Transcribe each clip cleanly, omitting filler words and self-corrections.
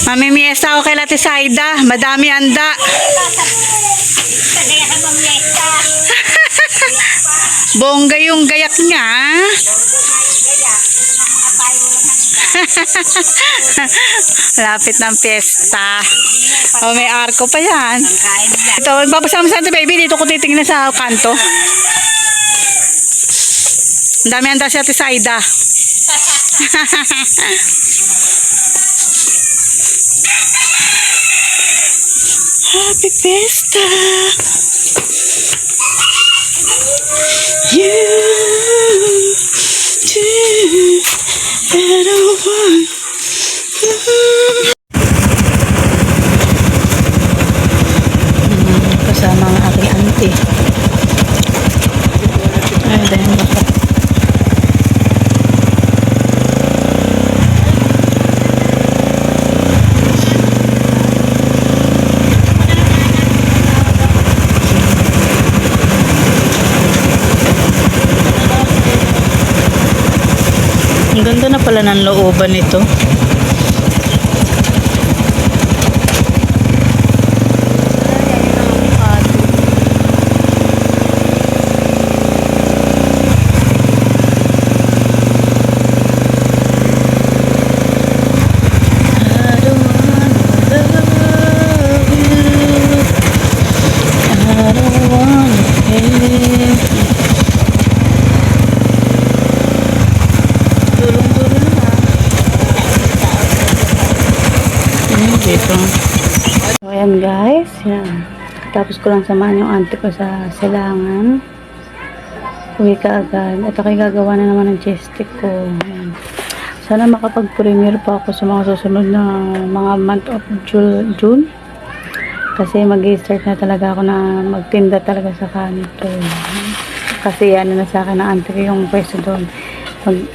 Mamimiesta ako kay Ate Saida. Madami anda. Bongga yung gayak niya. Lapit ng piyesta. Oh, may arko pa yan. Ito, babasama sa Ate Baby. Dito ko titingnan sa kanto. Ang dami anda si Ate Saida. Happy Fiesta. You do better one. Kasama ang aking auntie. Ay, dahil baka. Ang ganda na pala ng looban nito. Dito. So, ayan guys. Yan. Tapos ko lang samahan yung auntie ko sa silangan. Uwi ka agad. At ako'y gagawa na naman ng chest stick ko. Ayan. Sana makapag-premiere pa ako sa mga susunod na mga month of June. Kasi mag-i-start na talaga ako na magtinda talaga sa kanto. Kasi yan na sa akin na auntie ko yung pwesto doon.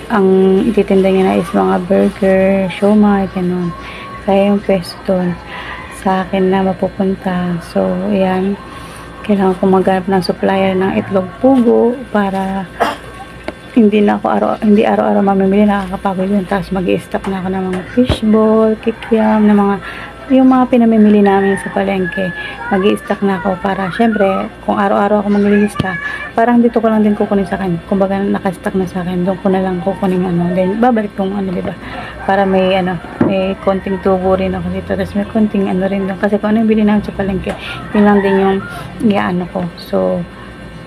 Ang ititinda niya na is mga burger, siomai, ganun. Kaya yung pwesto doon sa akin na mapupunta. So, ayan. Kailangan ko maghanap ng supplier ng itlog pugo para hindi araw-araw mamimili, nakakapagod yun. Tapos mag-i-stock na ako ng mga fishball, kikiam, yung mga pinamimili namin sa palengke. Mag-i-stock na ako para, syempre, kung araw-araw ako maglilista, parang dito ko lang din kukunin sa akin. Kumbaga, naka-stock na sa akin. Doon ko na lang kukunin then babalik kong diba? Para may konting tubo rin ako dito. Tapos may konting rin doon. Kasi kung ano yung bili namin sa palengke, yun lang din yung ko. So,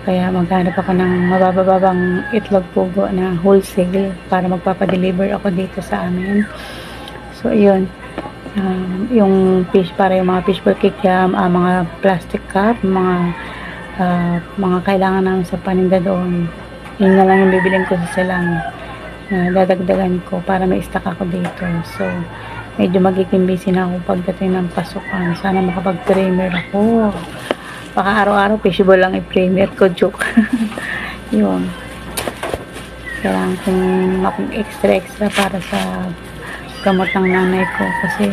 kaya maghanap ako ng mabababang itlog pugo na wholesale para magpapadeliver ako dito sa amin. So, yun. Yung fish, para yung mga fishball kikiam, mga plastic cup, mga kailangan namin sa paninda doon. Yun na lang yung bibiling ko sa silang. Dadagdagan ko para may stock ako dito. So, medyo magiging busy na ako pagdating ng pasukan. Sana makapag-premier ako. Baka araw-araw fishball lang i-premier ko. Joke. Yun. Kailangan kong extra para sa gamot ng nanay ko. Kasi,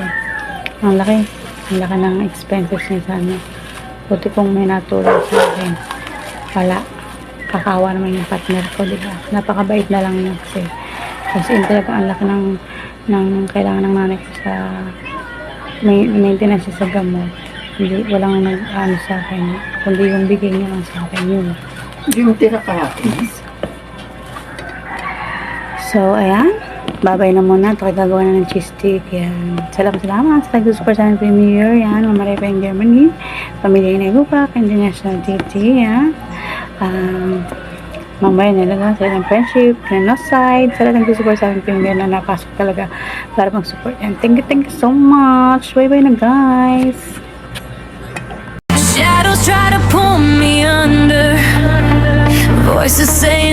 ang laki ng expenses niya sana. Buti kung may natulong sa akin. Wala. Kakawa naman yung partner ko, diba? Napakabait na lang niya kasi. Kasi talaga ang laki ng kailangan ng nanay ko sa maintenance sa gamot. Walang nag-ano sa akin. Kundi yung bigay niya lang sa akin yun. Yung tira ka natin. So, ayan. Babay na muna. Ito gagawa na ng cheese stick. Yan. Salamat sa nag-super sa premiere. Yan. Mamaray pa yung Germany. Pamilya yung Nagupak. International DT. Yan. Mamaya nalaga sa ng friendship. Na north side. Salamat nag-super sa premiere na napasok talaga para mag-support. Yan. Thank you so much. Bye-bye na guys. Shadows try to pull me under. Voices saying